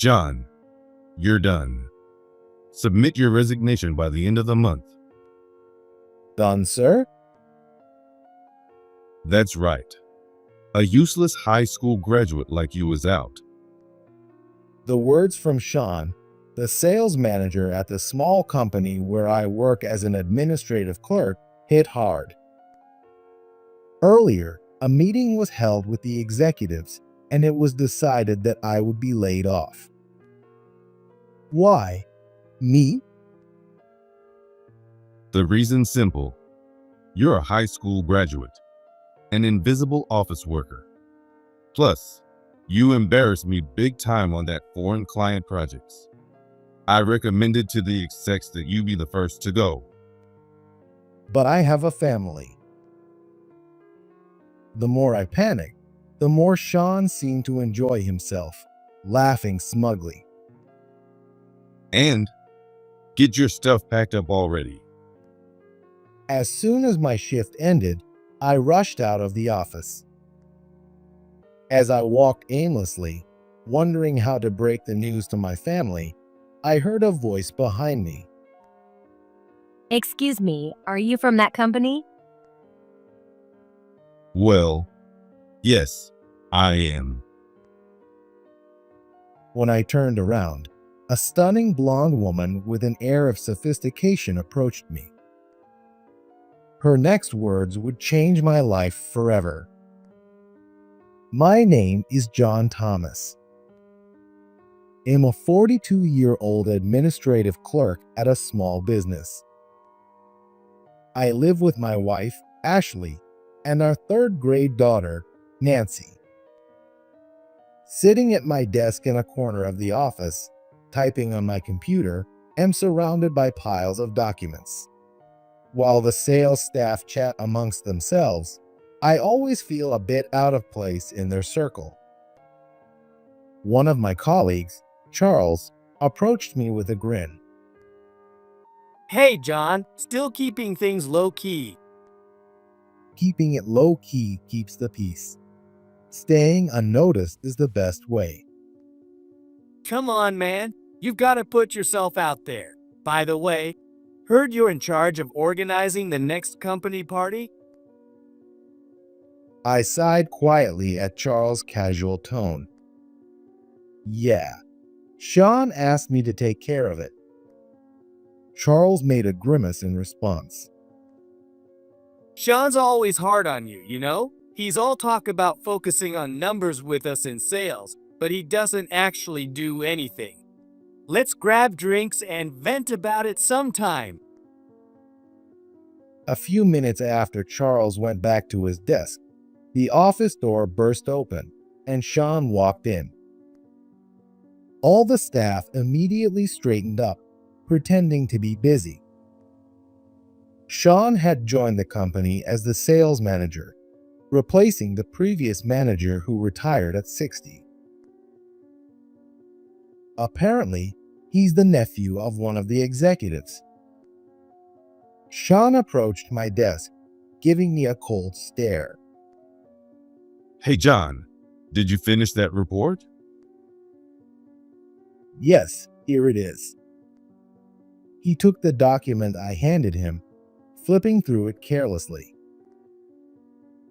John, you're done. Submit your resignation by the end of the month. Done, sir? That's right. A useless high school graduate like you is out. The words from Sean, the sales manager at the small company where I work as an administrative clerk, hit hard. Earlier, a meeting was held with the executives, and it was decided that I would be laid off. Why? Me? The reason's simple. You're a high school graduate, an invisible office worker. Plus, you embarrassed me big time on that foreign client projects. I recommended to the execs that you be the first to go. But I have a family. The more I panicked, the more Sean seemed to enjoy himself, laughing smugly. And get your stuff packed up already. As soon as my shift ended, I rushed out of the office. As I walked aimlessly, wondering how to break the news to my family, I heard a voice behind me. Excuse me, are you from that company? Well, yes, I am. When I turned around, a stunning blonde woman with an air of sophistication approached me. Her next words would change my life forever. My name is John Thomas. I'm a 42-year-old administrative clerk at a small business. I live with my wife, Ashley, and our third-grade daughter, Nancy. Sitting at my desk in a corner of the office, typing on my computer, am surrounded by piles of documents. While the sales staff chat amongst themselves, I always feel a bit out of place in their circle. One of my colleagues, Charles, approached me with a grin. Hey, John, still keeping things low-key. Keeping it low-key keeps the peace. Staying unnoticed is the best way. Come on, man. You've got to put yourself out there. By the way, heard you're in charge of organizing the next company party? I sighed quietly at Charles' casual tone. Yeah, Sean asked me to take care of it. Charles made a grimace in response. Sean's always hard on you, you know? He's all talk about focusing on numbers with us in sales, but he doesn't actually do anything. Let's grab drinks and vent about it sometime. A few minutes after Charles went back to his desk, the office door burst open and Sean walked in. All the staff immediately straightened up, pretending to be busy. Sean had joined the company as the sales manager, replacing the previous manager who retired at 60. Apparently, he's the nephew of one of the executives. Sean approached my desk, giving me a cold stare. Hey, John, did you finish that report? Yes, here it is. He took the document I handed him, flipping through it carelessly.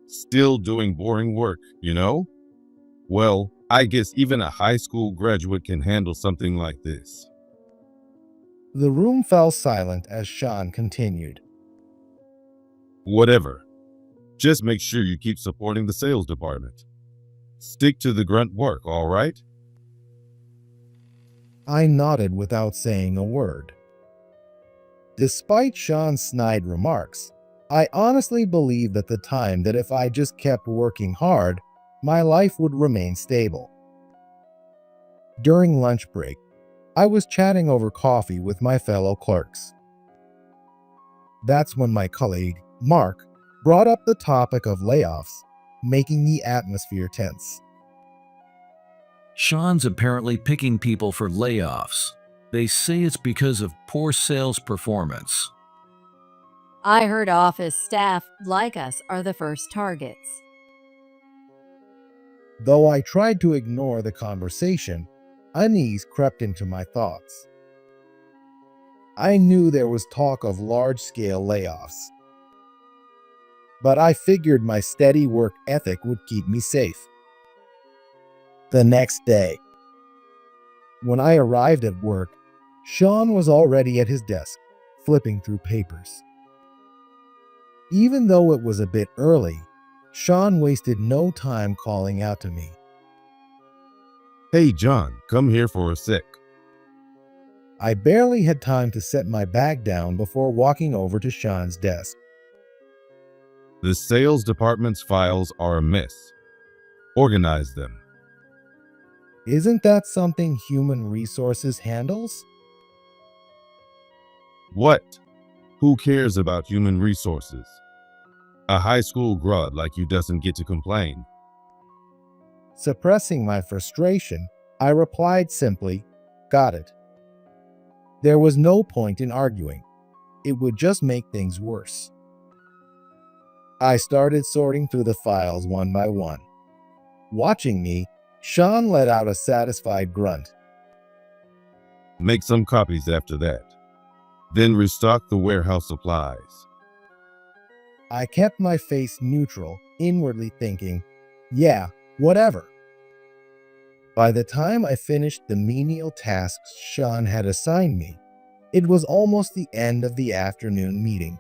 Still doing boring work, you know? Well, I guess even a high school graduate can handle something like this. The room fell silent as Sean continued. Whatever. Just make sure you keep supporting the sales department. Stick to the grunt work, all right? I nodded without saying a word. Despite Sean's snide remarks, I honestly believed at the time that if I just kept working hard, my life would remain stable. During lunch break, I was chatting over coffee with my fellow clerks. That's when my colleague, Mark, brought up the topic of layoffs, making the atmosphere tense. Sean's apparently picking people for layoffs. They say it's because of poor sales performance. I heard office staff like us are the first targets. Though I tried to ignore the conversation, Unease crept into my thoughts. I knew there was talk of large-scale layoffs, but I figured my steady work ethic would keep me safe. The next day, when I arrived at work, Sean was already at his desk, flipping through papers. Even though it was a bit early, Sean wasted no time calling out to me. Hey, John, come here for a sec. I barely had time to set my bag down before walking over to Sean's desk. The sales department's files are a mess. Organize them. Isn't that something human resources handles? What? Who cares about human resources? A high school grud like you doesn't get to complain. Suppressing my frustration, I replied simply, "Got it." There was no point in arguing. It would just make things worse. I started sorting through the files one by one. Watching me, Sean let out a satisfied grunt. Make some copies after that. Then restock the warehouse supplies. I kept my face neutral, inwardly thinking, yeah, whatever. By the time I finished the menial tasks Sean had assigned me, it was almost the end of the afternoon meeting.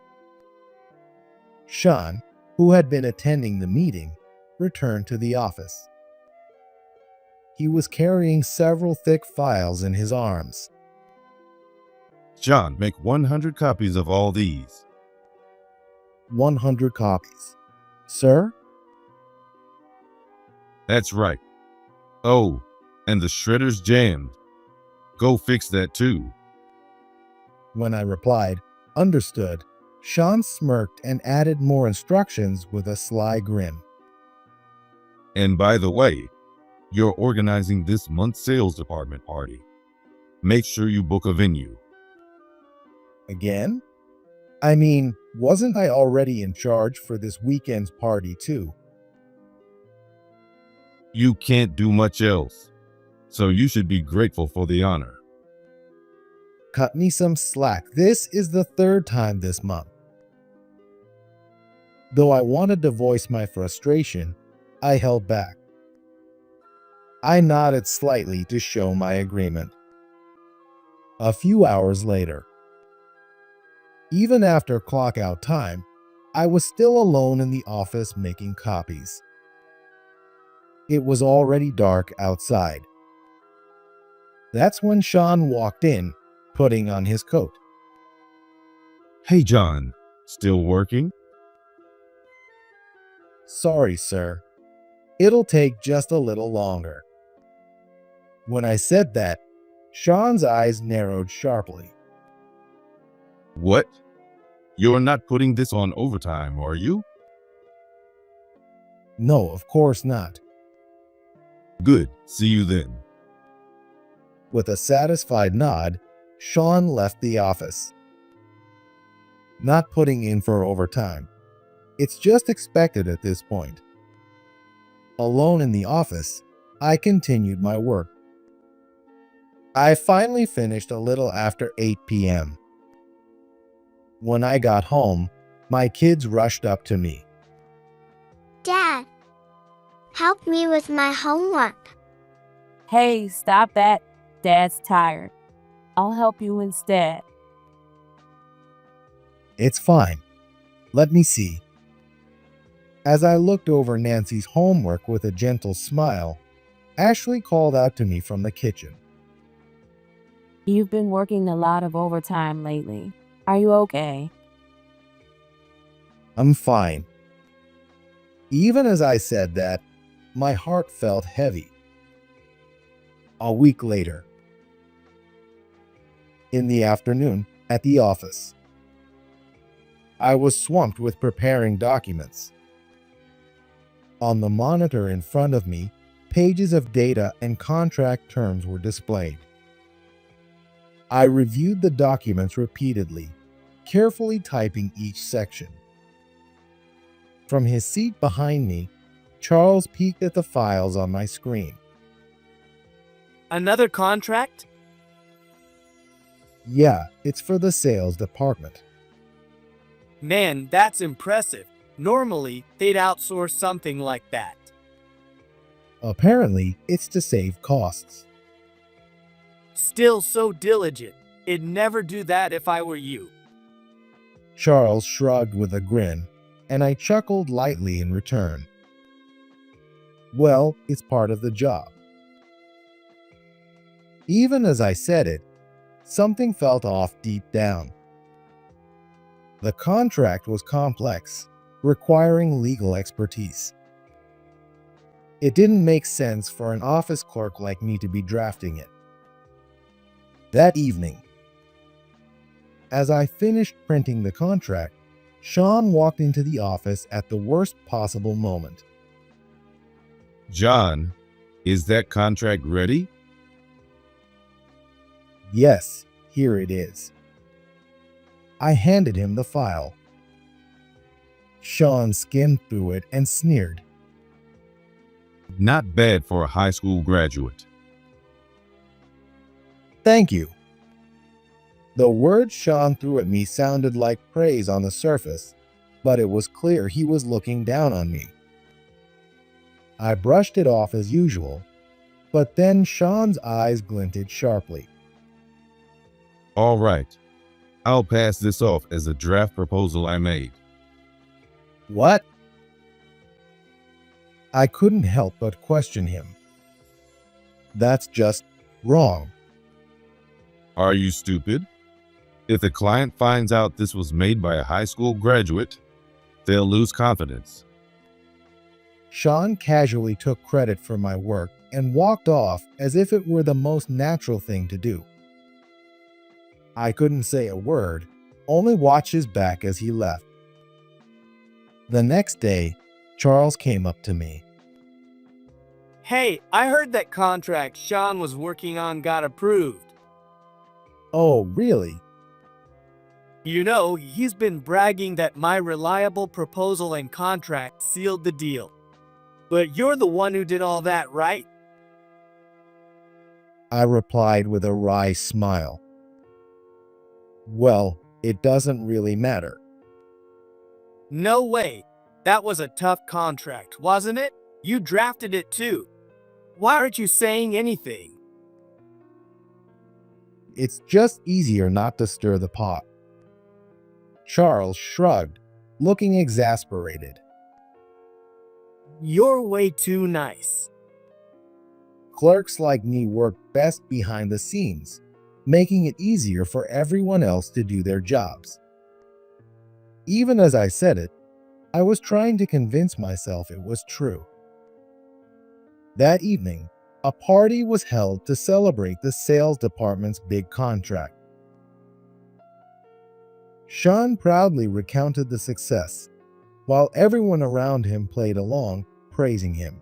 Sean, who had been attending the meeting, returned to the office. He was carrying several thick files in his arms. John, make 100 copies of all these. 100 copies. Sir? That's right. Oh, and the shredder's jammed. Go fix that too. When I replied, understood, Sean smirked and added more instructions with a sly grin. And by the way, you're organizing this month's sales department party. Make sure you book a venue. Again? I mean, wasn't I already in charge for this weekend's party too? You can't do much else, so you should be grateful for the honor. Cut me some slack. This is the third time this month. Though I wanted to voice my frustration, I held back. I nodded slightly to show my agreement. A few hours later, even after clock out time, I was still alone in the office making copies. It was already dark outside. That's when Sean walked in, putting on his coat. Hey, John, still working? Sorry, sir. It'll take just a little longer. When I said that, Sean's eyes narrowed sharply. What? You're not putting this on overtime, are you? No, of course not. Good. See you then. With a satisfied nod, Sean left the office. Not putting in for overtime. It's just expected at this point. Alone in the office, I continued my work. I finally finished a little after 8 p.m. When I got home, my kids rushed up to me. Dad, help me with my homework. Hey, stop that. Dad's tired. I'll help you instead. It's fine. Let me see. As I looked over Nancy's homework with a gentle smile, Ashley called out to me from the kitchen. You've been working a lot of overtime lately. Are you okay? I'm fine. Even as I said that, my heart felt heavy. A week later, in the afternoon at the office, I was swamped with preparing documents. On the monitor in front of me, pages of data and contract terms were displayed. I reviewed the documents repeatedly, carefully typing each section. From his seat behind me, Charles peeked at the files on my screen. Another contract? Yeah, it's for the sales department. Man, that's impressive. Normally, they'd outsource something like that. Apparently, it's to save costs. Still so diligent. I'd never do that if I were you. Charles shrugged with a grin, and I chuckled lightly in return. Well, it's part of the job. Even as I said it, something felt off deep down. The contract was complex, requiring legal expertise. It didn't make sense for an office clerk like me to be drafting it. That evening, as I finished printing the contract, Sean walked into the office at the worst possible moment. John, is that contract ready? Yes, here it is. I handed him the file. Sean skimmed through it and sneered. Not bad for a high school graduate. Thank you. The words Sean threw at me sounded like praise on the surface, but it was clear he was looking down on me. I brushed it off as usual, but then Sean's eyes glinted sharply. All right, I'll pass this off as a draft proposal I made. What? I couldn't help but question him. That's just wrong. Are you stupid? If the client finds out this was made by a high school graduate, they'll lose confidence. Sean casually took credit for my work and walked off as if it were the most natural thing to do. I couldn't say a word, only watch his back as he left. The next day, Charles came up to me. Hey, I heard that contract Sean was working on got approved. Oh, really? You know, he's been bragging that my reliable proposal and contract sealed the deal. But you're the one who did all that, right? I replied with a wry smile. Well, it doesn't really matter. No way. That was a tough contract, wasn't it? You drafted it too. Why aren't you saying anything? It's just easier not to stir the pot. Charles shrugged, looking exasperated. You're way too nice. Clerks like me work best behind the scenes, making it easier for everyone else to do their jobs. Even as I said it, I was trying to convince myself it was true. That evening, a party was held to celebrate the sales department's big contract. Sean proudly recounted the success, while everyone around him played along, praising him.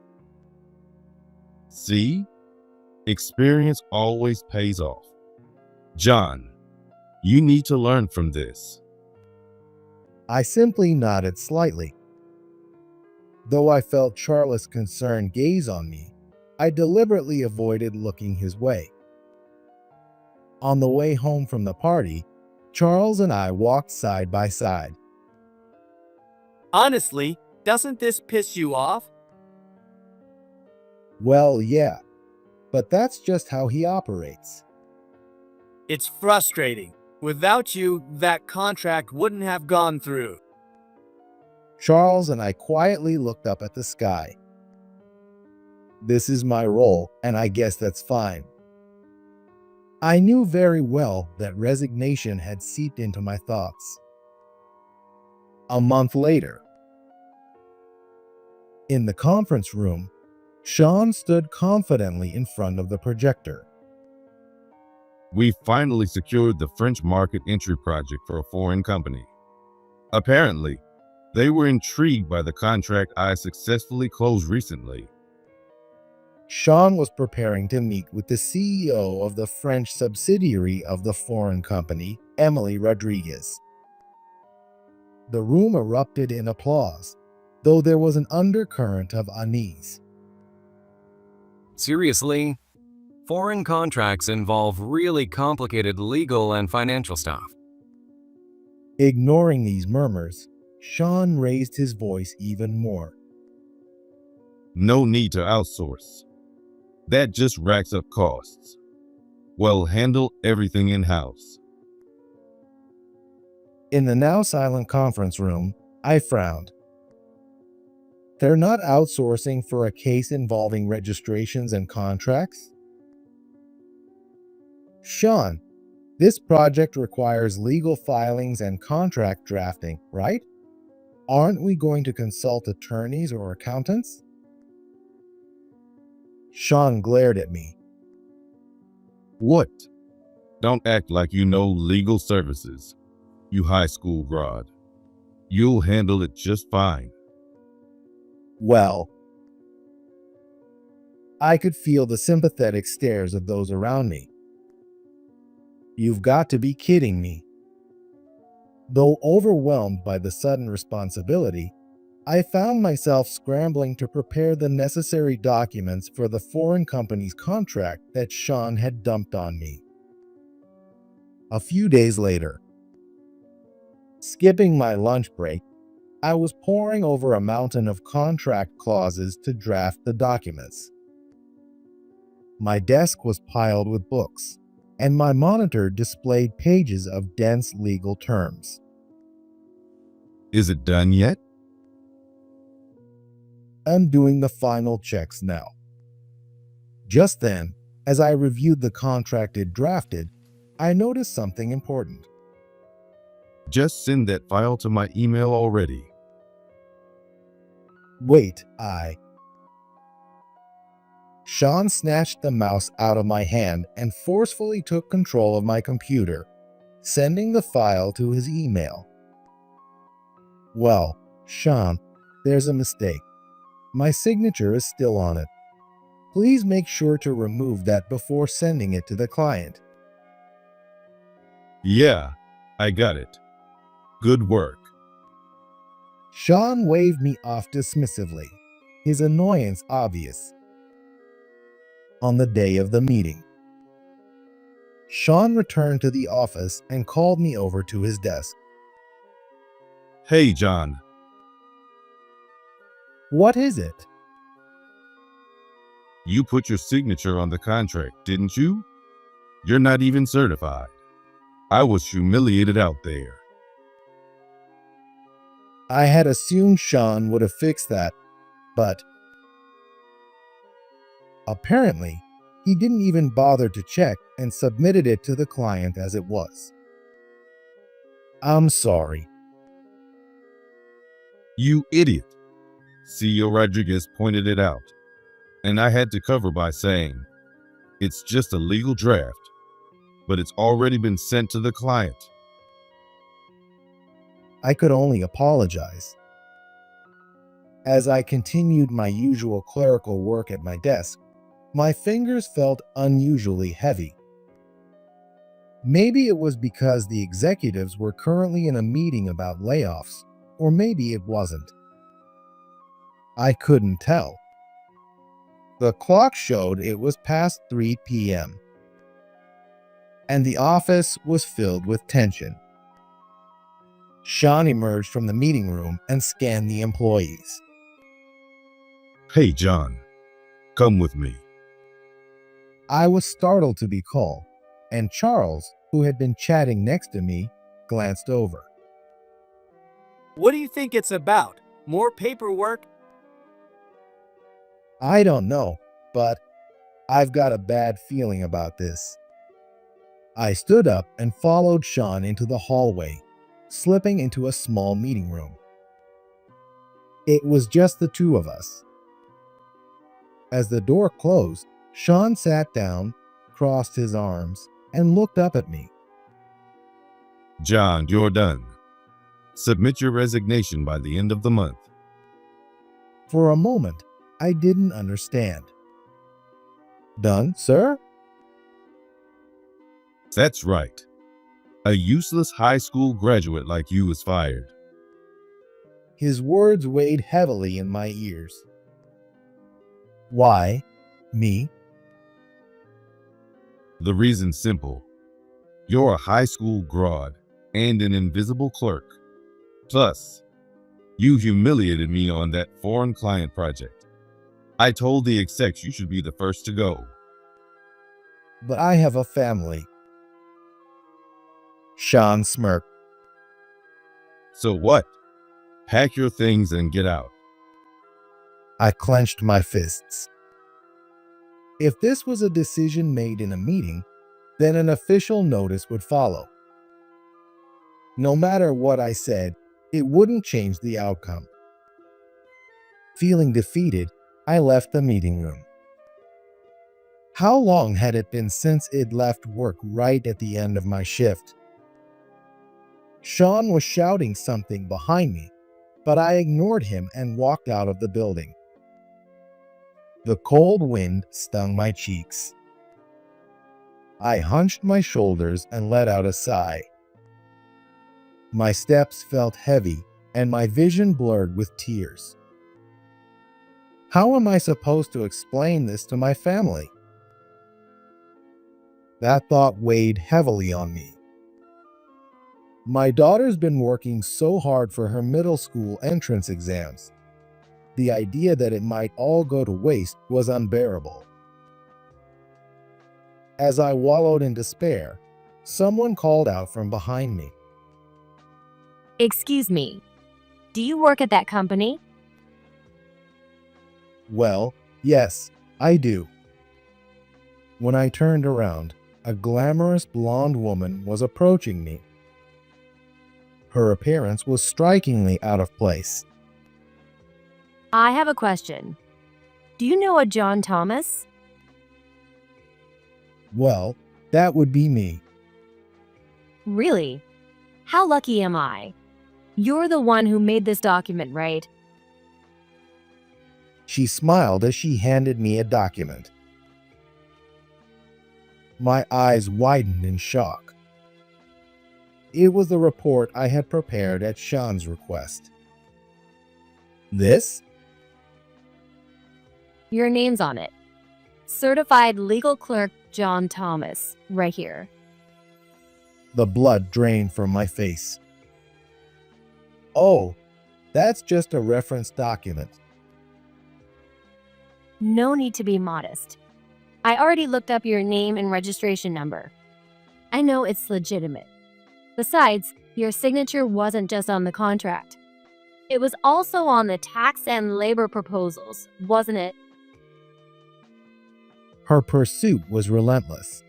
See? Experience always pays off. John, you need to learn from this. I simply nodded slightly. Though I felt Charles' concerned gaze on me, I deliberately avoided looking his way. On the way home from the party, Charles and I walked side by side. Honestly, doesn't this piss you off? Well, yeah, but that's just how he operates. It's frustrating. Without you, that contract wouldn't have gone through. Charles and I quietly looked up at the sky. This is my role, and I guess that's fine. I knew very well that resignation had seeped into my thoughts. A month later, in the conference room, Sean stood confidently in front of the projector. We finally secured the French market entry project for a foreign company. Apparently, they were intrigued by the contract I successfully closed recently. Sean was preparing to meet with the CEO of the French subsidiary of the foreign company, Emily Rodriguez. The room erupted in applause, though there was an undercurrent of unease. Seriously? Foreign contracts involve really complicated legal and financial stuff. Ignoring these murmurs, Sean raised his voice even more. No need to outsource. That just racks up costs. Well, handle everything in-house. In the now silent conference room, I frowned. They're not outsourcing for a case involving registrations and contracts? Sean, this project requires legal filings and contract drafting, right? Aren't we going to consult attorneys or accountants? Sean glared at me. What? Don't act like you know legal services, you high school grad. You'll handle it just fine. Well, I could feel the sympathetic stares of those around me. You've got to be kidding me. Though overwhelmed by the sudden responsibility, I found myself scrambling to prepare the necessary documents for the foreign company's contract that Sean had dumped on me. A few days later, skipping my lunch break, I was poring over a mountain of contract clauses to draft the documents. My desk was piled with books, and my monitor displayed pages of dense legal terms. Is it done yet? I'm doing the final checks now. Just then, as I reviewed the contract it drafted, I noticed something important. Just send that file to my email already. Wait, Sean snatched the mouse out of my hand and forcefully took control of my computer, sending the file to his email. Well, Sean, there's a mistake. My signature is still on it. Please make sure to remove that before sending it to the client. Yeah, I got it. Good work. Sean waved me off dismissively, his annoyance obvious. On the day of the meeting, Sean returned to the office and called me over to his desk. Hey, John. What is it? You put your signature on the contract, didn't you? You're not even certified. I was humiliated out there. I had assumed Sean would have fixed that, but apparently, he didn't even bother to check and submitted it to the client as it was. I'm sorry. You idiot. CEO Rodriguez pointed it out, and I had to cover by saying, it's just a legal draft, but it's already been sent to the client. I could only apologize. As I continued my usual clerical work at my desk, my fingers felt unusually heavy. Maybe it was because the executives were currently in a meeting about layoffs, or maybe it wasn't. I couldn't tell. The clock showed it was past 3 p.m., and the office was filled with tension. Sean emerged from the meeting room and scanned the employees. Hey, John, come with me. I was startled to be called, and Charles, who had been chatting next to me, glanced over. What do you think it's about? More paperwork? I don't know, but I've got a bad feeling about this. I stood up and followed Sean into the hallway, slipping into a small meeting room. It was just the two of us. As the door closed, Sean sat down, crossed his arms, and looked up at me. John, you're done. Submit your resignation by the end of the month. For a moment, I didn't understand. Done, sir? That's right. A useless high school graduate like you is fired. His words weighed heavily in my ears. Why? Me? The reason's simple. You're a high school grad and an invisible clerk. Plus, you humiliated me on that foreign client project. I told the execs you should be the first to go. But I have a family. Sean smirked. So what? Pack your things and get out. I clenched my fists. If this was a decision made in a meeting, then an official notice would follow. No matter what I said, it wouldn't change the outcome. Feeling defeated, I left the meeting room. How long had it been since I'd left work right at the end of my shift? Sean was shouting something behind me, but I ignored him and walked out of the building. The cold wind stung my cheeks. I hunched my shoulders and let out a sigh. My steps felt heavy and my vision blurred with tears. How am I supposed to explain this to my family? That thought weighed heavily on me. My daughter's been working so hard for her middle school entrance exams. The idea that it might all go to waste was unbearable. As I wallowed in despair, someone called out from behind me. Excuse me, do you work at that company? Well, yes, I do. When I turned around, a glamorous blonde woman was approaching me. Her appearance was strikingly out of place. I have a question. Do you know a John Thomas? Well, that would be me. Really? How lucky am I? You're the one who made this document, right? She smiled as she handed me a document. My eyes widened in shock. It was the report I had prepared at Sean's request. This? Your name's on it. Certified Legal Clerk John Thomas, right here. The blood drained from my face. Oh, that's just a reference document. No need to be modest. I already looked up your name and registration number. I know it's legitimate. Besides, your signature wasn't just on the contract. It was also on the tax and labor proposals, wasn't it? Her pursuit was relentless.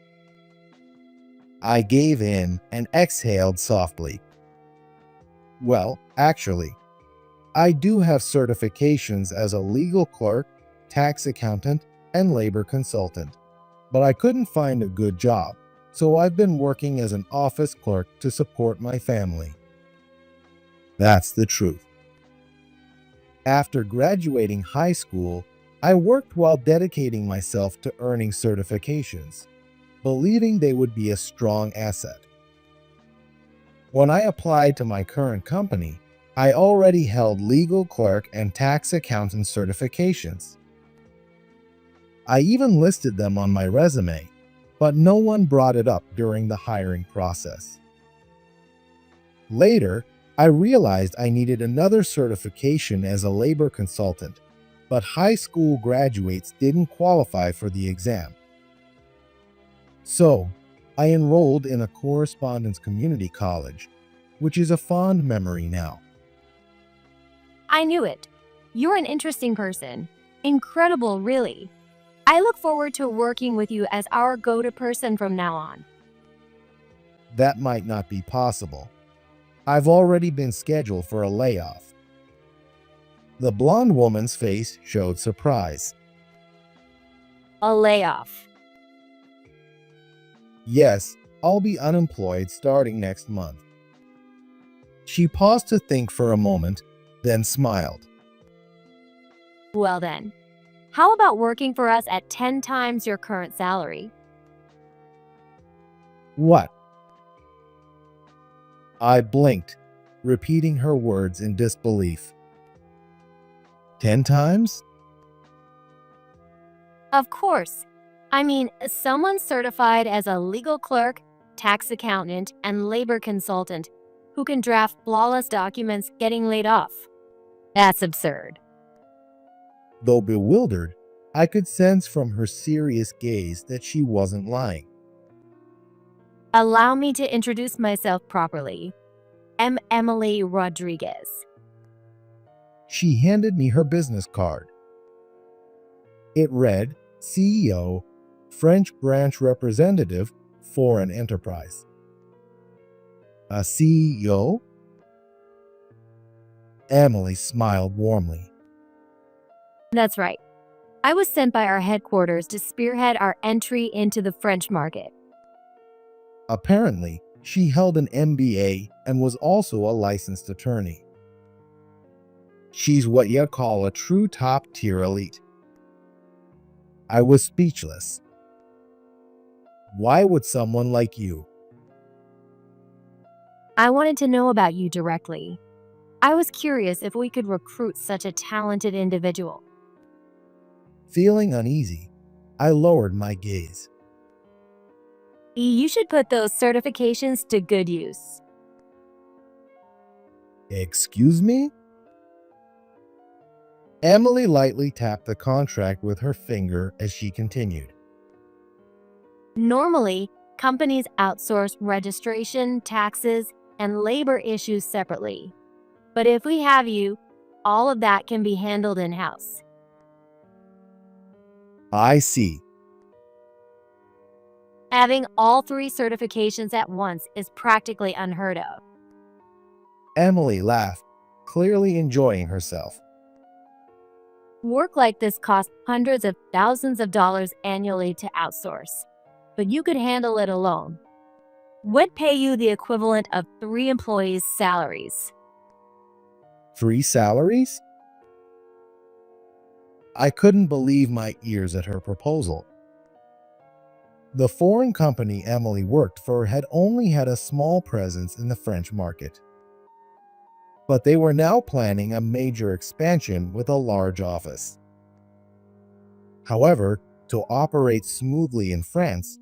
I gave in and exhaled softly. Well, actually, I do have certifications as a legal clerk, tax accountant, and labor consultant, but I couldn't find a good job, so I've been working as an office clerk to support my family. That's the truth. After graduating high school, I worked while dedicating myself to earning certifications, believing they would be a strong asset. When I applied to my current company, I already held legal clerk and tax accountant certifications. I even listed them on my resume, but no one brought it up during the hiring process. Later, I realized I needed another certification as a labor consultant, but high school graduates didn't qualify for the exam. So, I enrolled in a correspondence community college, which is a fond memory now. I knew it. You're an interesting person. Incredible, really. I look forward to working with you as our go-to person from now on. That might not be possible. I've already been scheduled for a layoff. The blonde woman's face showed surprise. A layoff. Yes, I'll be unemployed starting next month. She paused to think for a moment, then smiled. Well then, how about working for us at 10 times your current salary? What? I blinked, repeating her words in disbelief. 10 times? Of course. I mean, someone certified as a legal clerk, tax accountant, and labor consultant who can draft flawless documents getting laid off. That's absurd. Though bewildered, I could sense from her serious gaze that she wasn't lying. Allow me to introduce myself properly. I'm Emily Rodriguez. She handed me her business card. It read, CEO, French Branch Representative, Foreign Enterprise. A CEO? Emily smiled warmly. That's right. I was sent by our headquarters to spearhead our entry into the French market. Apparently, she held an MBA and was also a licensed attorney. She's what you'd call a true top-tier elite. I was speechless. Why would someone like you? I wanted to know about you directly. I was curious if we could recruit such a talented individual. Feeling uneasy, I lowered my gaze. You should put those certifications to good use. Excuse me? Emily lightly tapped the contract with her finger as she continued. Normally, companies outsource registration, taxes, and labor issues separately. But if we have you, all of that can be handled in-house. I see. Having all 3 certifications at once is practically unheard of. Emily laughed, clearly enjoying herself. Work like this costs hundreds of thousands of dollars annually to outsource, but you could handle it alone. Would pay you the equivalent of 3 employees' salaries. 3 salaries? I couldn't believe my ears at her proposal. The foreign company Emily worked for had only had a small presence in the French market. But they were now planning a major expansion with a large office. However, to operate smoothly in France,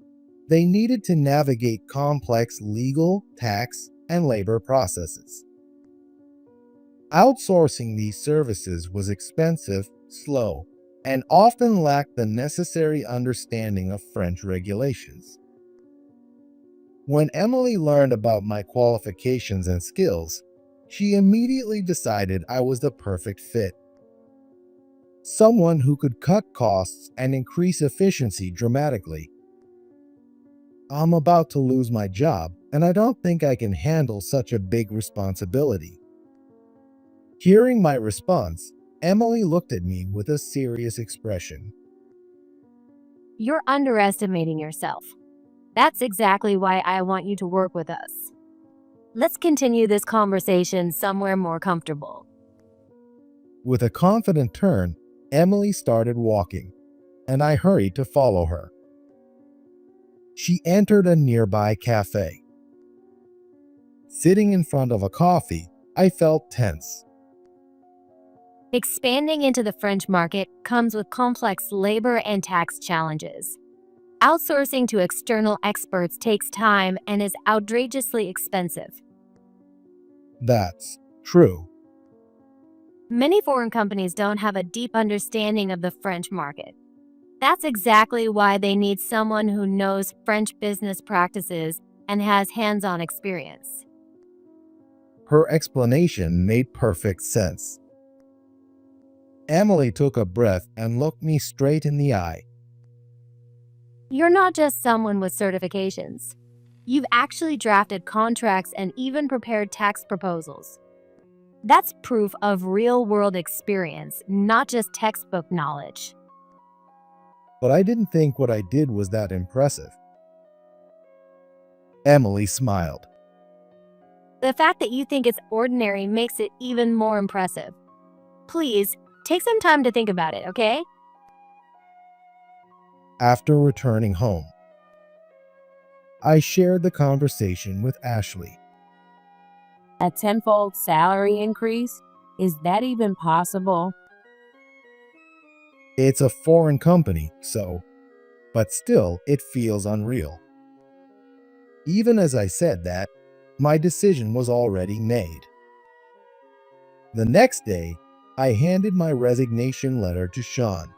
they needed to navigate complex legal, tax, and labor processes. Outsourcing these services was expensive, slow, and often lacked the necessary understanding of French regulations. When Emily learned about my qualifications and skills, she immediately decided I was the perfect fit. Someone who could cut costs and increase efficiency dramatically. I'm about to lose my job, and I don't think I can handle such a big responsibility. Hearing my response, Emily looked at me with a serious expression. You're underestimating yourself. That's exactly why I want you to work with us. Let's continue this conversation somewhere more comfortable. With a confident turn, Emily started walking, and I hurried to follow her. She entered a nearby cafe. Sitting in front of a coffee, I felt tense. Expanding into the French market comes with complex labor and tax challenges. Outsourcing to external experts takes time and is outrageously expensive. That's true. Many foreign companies don't have a deep understanding of the French market. That's exactly why they need someone who knows French business practices and has hands-on experience. Her explanation made perfect sense. Emily took a breath and looked me straight in the eye. You're not just someone with certifications. You've actually drafted contracts and even prepared tax proposals. That's proof of real-world experience, not just textbook knowledge. But I didn't think what I did was that impressive. Emily smiled. The fact that you think it's ordinary makes it even more impressive. Please, take some time to think about it, okay? After returning home, I shared the conversation with Ashley. A tenfold salary increase? Is that even possible? It's a foreign company, but but still it feels unreal. Even as I said that, my decision was already made. The next day, I handed my resignation letter to Sean.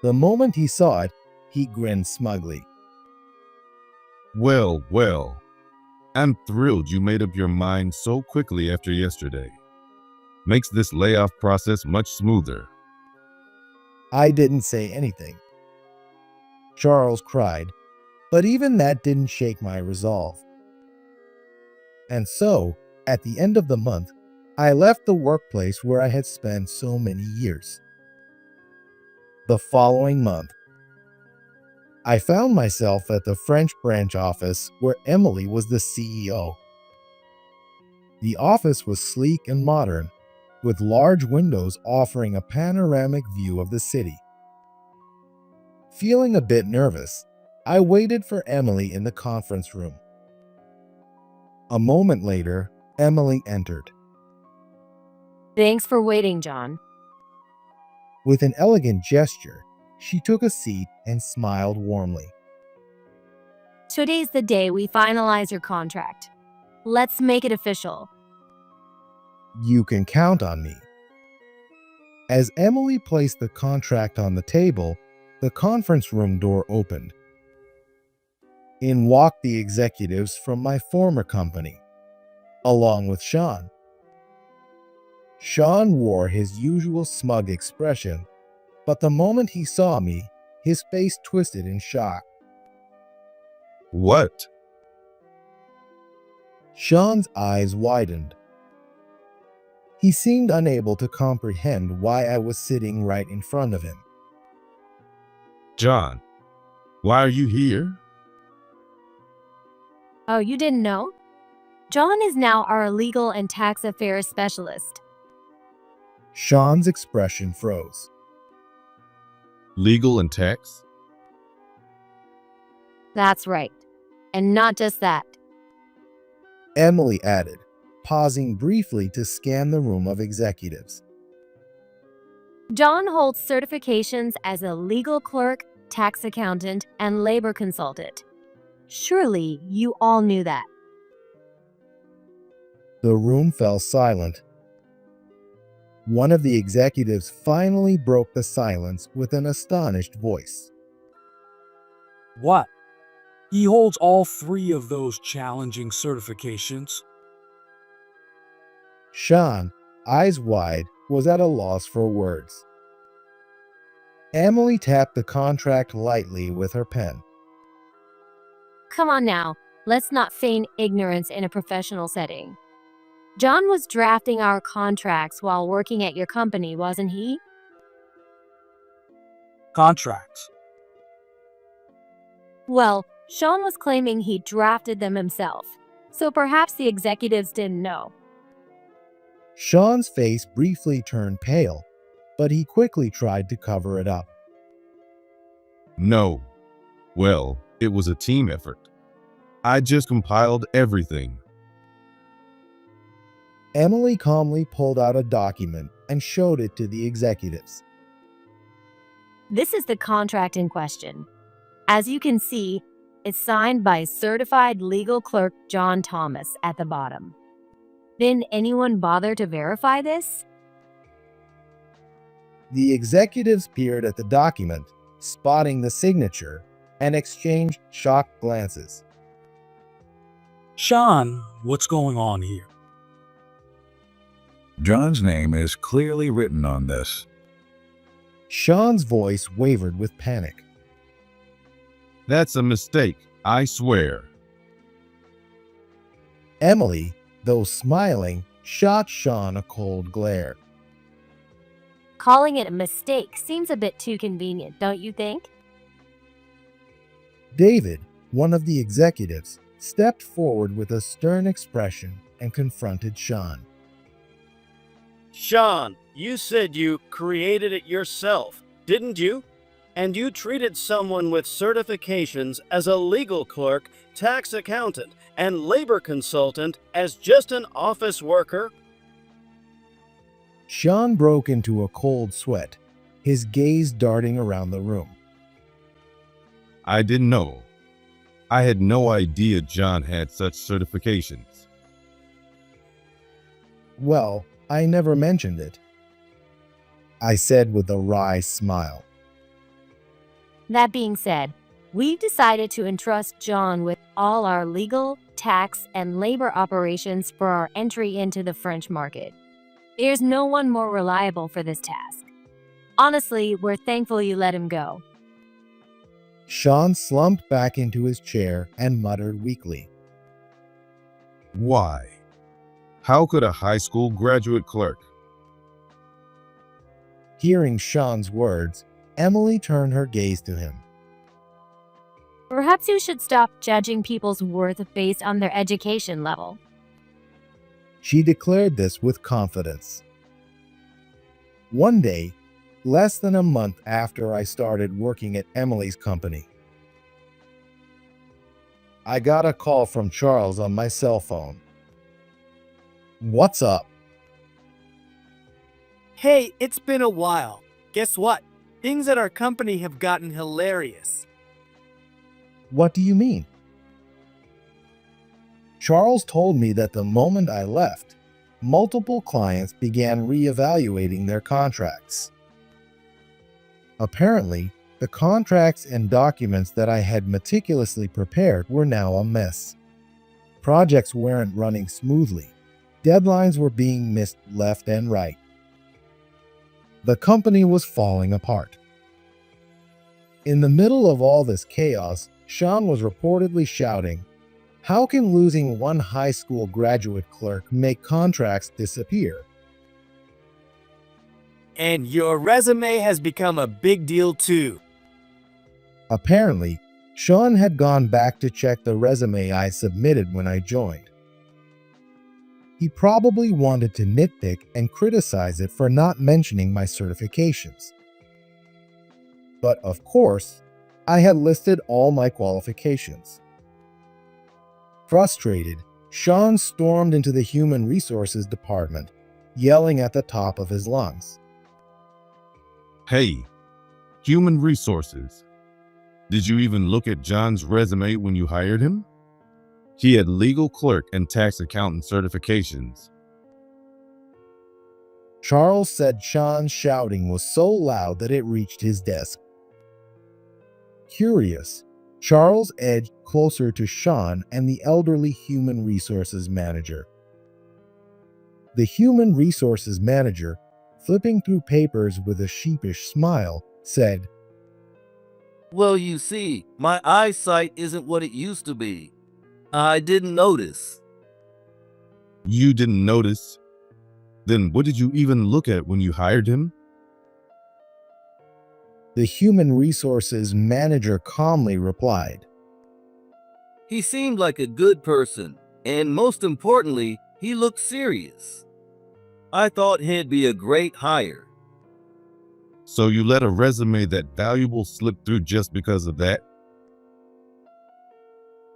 The moment he saw it, he grinned smugly. Well, well. I'm thrilled you made up your mind so quickly after yesterday. Makes this layoff process much smoother. I didn't say anything. Charles cried, but even that didn't shake my resolve. And so, at the end of the month, I left the workplace where I had spent so many years. The following month, I found myself at the French branch office where Emily was the CEO. The office was sleek and modern, with large windows offering a panoramic view of the city. Feeling a bit nervous, I waited for Emily in the conference room. A moment later, Emily entered. Thanks for waiting, John. With an elegant gesture, she took a seat and smiled warmly. Today's the day we finalize your contract. Let's make it official. You can count on me. As Emily placed the contract on the table, the conference room door opened. In walked the executives from my former company, along with Sean. Sean wore his usual smug expression, but the moment he saw me, his face twisted in shock. What? Sean's eyes widened. He seemed unable to comprehend why I was sitting right in front of him. John, why are you here? Oh, you didn't know? John is now our legal and tax affairs specialist. Sean's expression froze. Legal and tax? That's right. And not just that. Emily added, pausing briefly to scan the room of executives. John holds certifications as a legal clerk, tax accountant, and labor consultant. Surely you all knew that. The room fell silent. One of the executives finally broke the silence with an astonished voice. What? He holds all three of those challenging certifications? Sean, eyes wide, was at a loss for words. Emily tapped the contract lightly with her pen. Come on now, let's not feign ignorance in a professional setting. John was drafting our contracts while working at your company, wasn't he? Contracts. Well, Sean was claiming he drafted them himself, so perhaps the executives didn't know. Sean's face briefly turned pale, but he quickly tried to cover it up. No. Well, it was a team effort. I just compiled everything. Emily calmly pulled out a document and showed it to the executives. This is the contract in question. As you can see, it's signed by certified legal clerk John Thomas at the bottom. Didn't anyone bother to verify this? The executives peered at the document, spotting the signature, and exchanged shocked glances. Sean, what's going on here? John's name is clearly written on this. Sean's voice wavered with panic. That's a mistake, I swear. Emily, though smiling, shot Sean a cold glare. Calling it a mistake seems a bit too convenient, don't you think? David, one of the executives, stepped forward with a stern expression and confronted Sean. Sean, you said you created it yourself, didn't you? And you treated someone with certifications as a legal clerk, tax accountant, and labor consultant as just an office worker? Sean broke into a cold sweat, his gaze darting around the room. I didn't know. I had no idea John had such certifications. Well, I never mentioned it, I said with a wry smile. That being said, we've decided to entrust John with all our legal, tax, and labor operations for our entry into the French market. There's no one more reliable for this task. Honestly, we're thankful you let him go. Sean slumped back into his chair and muttered weakly. Why? How could a high school graduate clerk? Hearing Sean's words, Emily turned her gaze to him. Perhaps you should stop judging people's worth based on their education level. She declared this with confidence. One day, less than a month after I started working at Emily's company, I got a call from Charles on my cell phone. What's up? Hey, it's been a while. Guess what? Things at our company have gotten hilarious. What do you mean? Charles told me that the moment I left, multiple clients began reevaluating their contracts. Apparently, the contracts and documents that I had meticulously prepared were now a mess. Projects weren't running smoothly. Deadlines were being missed left and right. The company was falling apart. In the middle of all this chaos, Sean was reportedly shouting, "How can losing one high school graduate clerk make contracts disappear?" And your resume has become a big deal too. Apparently, Sean had gone back to check the resume I submitted when I joined. He probably wanted to nitpick and criticize it for not mentioning my certifications. But of course, I had listed all my qualifications. Frustrated, Sean stormed into the human resources department, yelling at the top of his lungs. Hey, human resources. Did you even look at John's resume when you hired him? He had legal clerk and tax accountant certifications. Charles said Sean's shouting was so loud that it reached his desk. Curious, Charles edged closer to Sean and the elderly human resources manager. The human resources manager, flipping through papers with a sheepish smile, said, "Well, you see, my eyesight isn't what it used to be. I didn't notice." You didn't notice? Then what did you even look at when you hired him? The human resources manager calmly replied, "He seemed like a good person, and most importantly, he looked serious. I thought he'd be a great hire." So you let a resume that valuable slip through just because of that?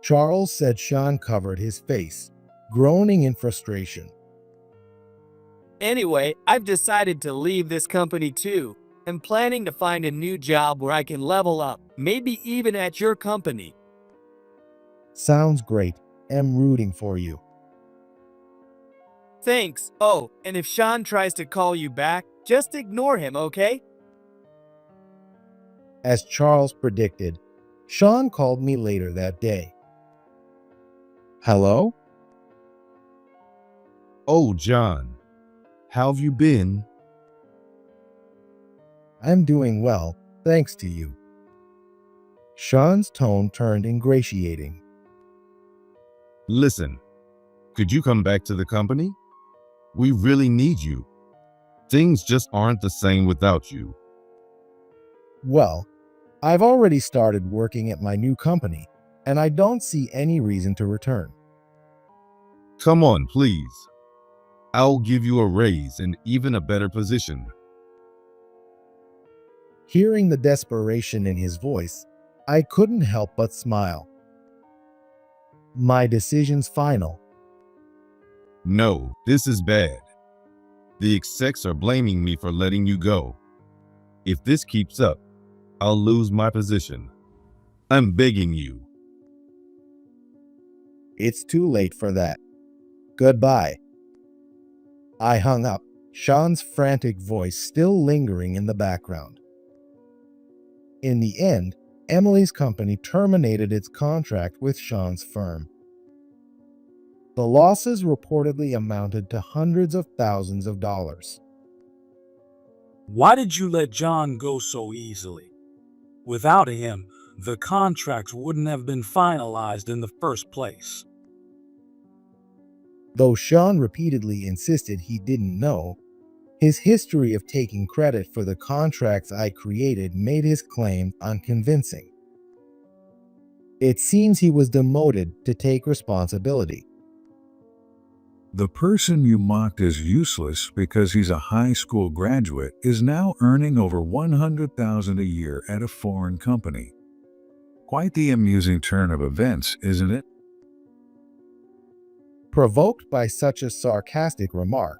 Charles said Sean covered his face, groaning in frustration. Anyway, I've decided to leave this company too. I'm planning to find a new job where I can level up, maybe even at your company. Sounds great. I'm rooting for you. Thanks. Oh, and if Sean tries to call you back, just ignore him, okay? As Charles predicted, Sean called me later that day. Hello? Oh, John. How have you been? I'm doing well, thanks to you. Sean's tone turned ingratiating. Listen, could you come back to the company? We really need you. Things just aren't the same without you. Well, I've already started working at my new company, and I don't see any reason to return. Come on, please. I'll give you a raise and even a better position. Hearing the desperation in his voice, I couldn't help but smile. My decision's final. No, this is bad. The execs are blaming me for letting you go. If this keeps up, I'll lose my position. I'm begging you. It's too late for that. Goodbye. I hung up, Sean's frantic voice still lingering in the background. In the end, Emily's company terminated its contract with Sean's firm. The losses reportedly amounted to hundreds of thousands of dollars. Why did you let John go so easily? Without him, the contract wouldn't have been finalized in the first place. Though Sean repeatedly insisted he didn't know, his history of taking credit for the contracts I created made his claim unconvincing. It seems he was demoted to take responsibility. The person you mocked as useless because he's a high school graduate is now earning over $100,000 a year at a foreign company. Quite the amusing turn of events, isn't it? Provoked by such a sarcastic remark,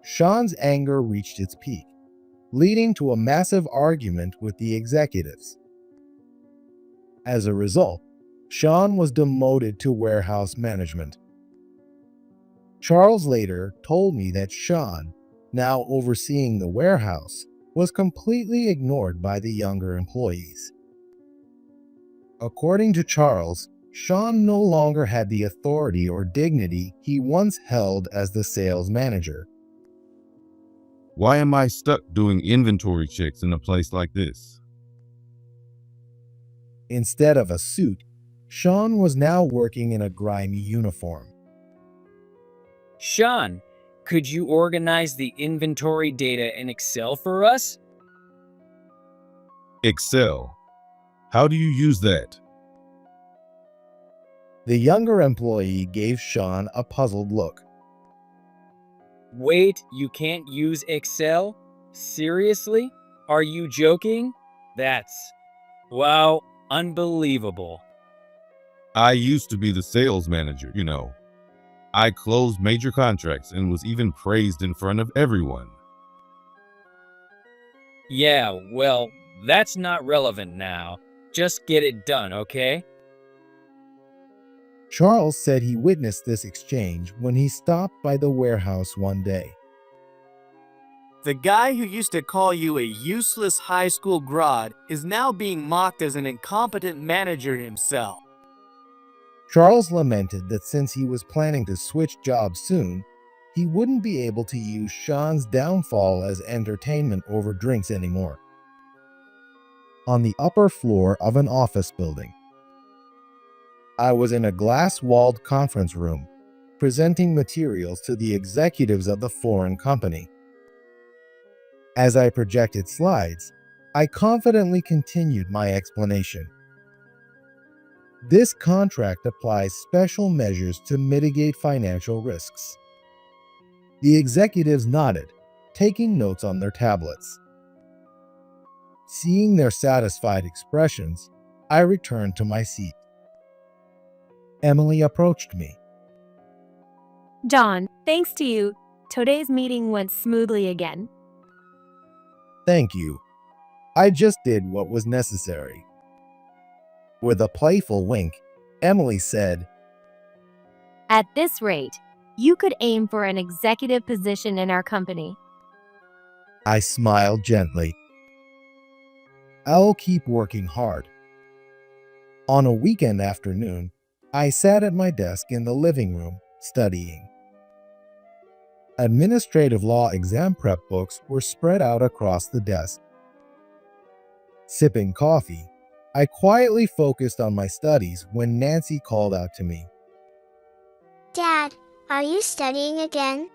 Sean's anger reached its peak, leading to a massive argument with the executives. As a result, Sean was demoted to warehouse management. Charles later told me that Sean, now overseeing the warehouse, was completely ignored by the younger employees. According to Charles, Sean no longer had the authority or dignity he once held as the sales manager. Why am I stuck doing inventory checks in a place like this? Instead of a suit, Sean was now working in a grimy uniform. Sean, could you organize the inventory data in Excel for us? Excel. How do you use that? The younger employee gave Sean a puzzled look. Wait, you can't use Excel? Seriously? Are you joking? Wow, unbelievable. I used to be the sales manager, you know. I closed major contracts and was even praised in front of everyone. Yeah, well, that's not relevant now. Just get it done, okay? Charles said he witnessed this exchange when he stopped by the warehouse one day. The guy who used to call you a useless high school grad is now being mocked as an incompetent manager himself. Charles lamented that since he was planning to switch jobs soon, he wouldn't be able to use Sean's downfall as entertainment over drinks anymore. On the upper floor of an office building, I was in a glass-walled conference room, presenting materials to the executives of the foreign company. As I projected slides, I confidently continued my explanation. This contract applies special measures to mitigate financial risks. The executives nodded, taking notes on their tablets. Seeing their satisfied expressions, I returned to my seat. Emily approached me. John, thanks to you, today's meeting went smoothly again. Thank you. I just did what was necessary. With a playful wink, Emily said, At this rate, you could aim for an executive position in our company. I smiled gently. I'll keep working hard. On a weekend afternoon, I sat at my desk in the living room, studying. Administrative law exam prep books were spread out across the desk. Sipping coffee, I quietly focused on my studies when Nancy called out to me. Dad, are you studying again?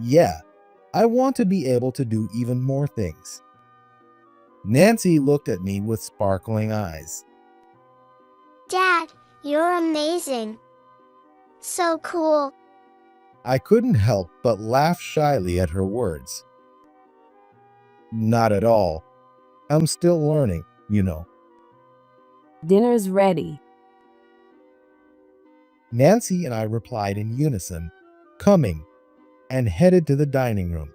Yeah, I want to be able to do even more things. Nancy looked at me with sparkling eyes. Dad, you're amazing. So cool. I couldn't help but laugh shyly at her words. Not at all. I'm still learning, you know. Dinner's ready. Nancy and I replied in unison, coming, and headed to the dining room.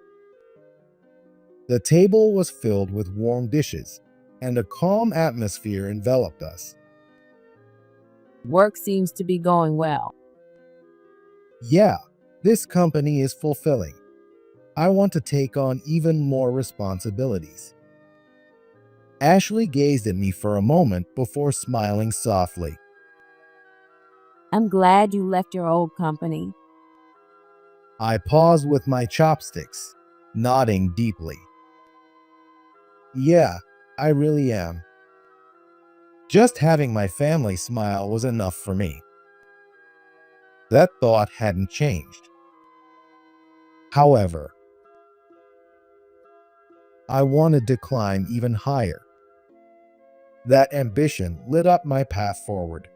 The table was filled with warm dishes, and a calm atmosphere enveloped us. Work seems to be going well. Yeah, this company is fulfilling. I want to take on even more responsibilities. Ashley gazed at me for a moment before smiling softly. I'm glad you left your old company. I paused with my chopsticks, nodding deeply. Yeah, I really am. Just having my family smile was enough for me. That thought hadn't changed. However, I wanted to climb even higher. That ambition lit up my path forward.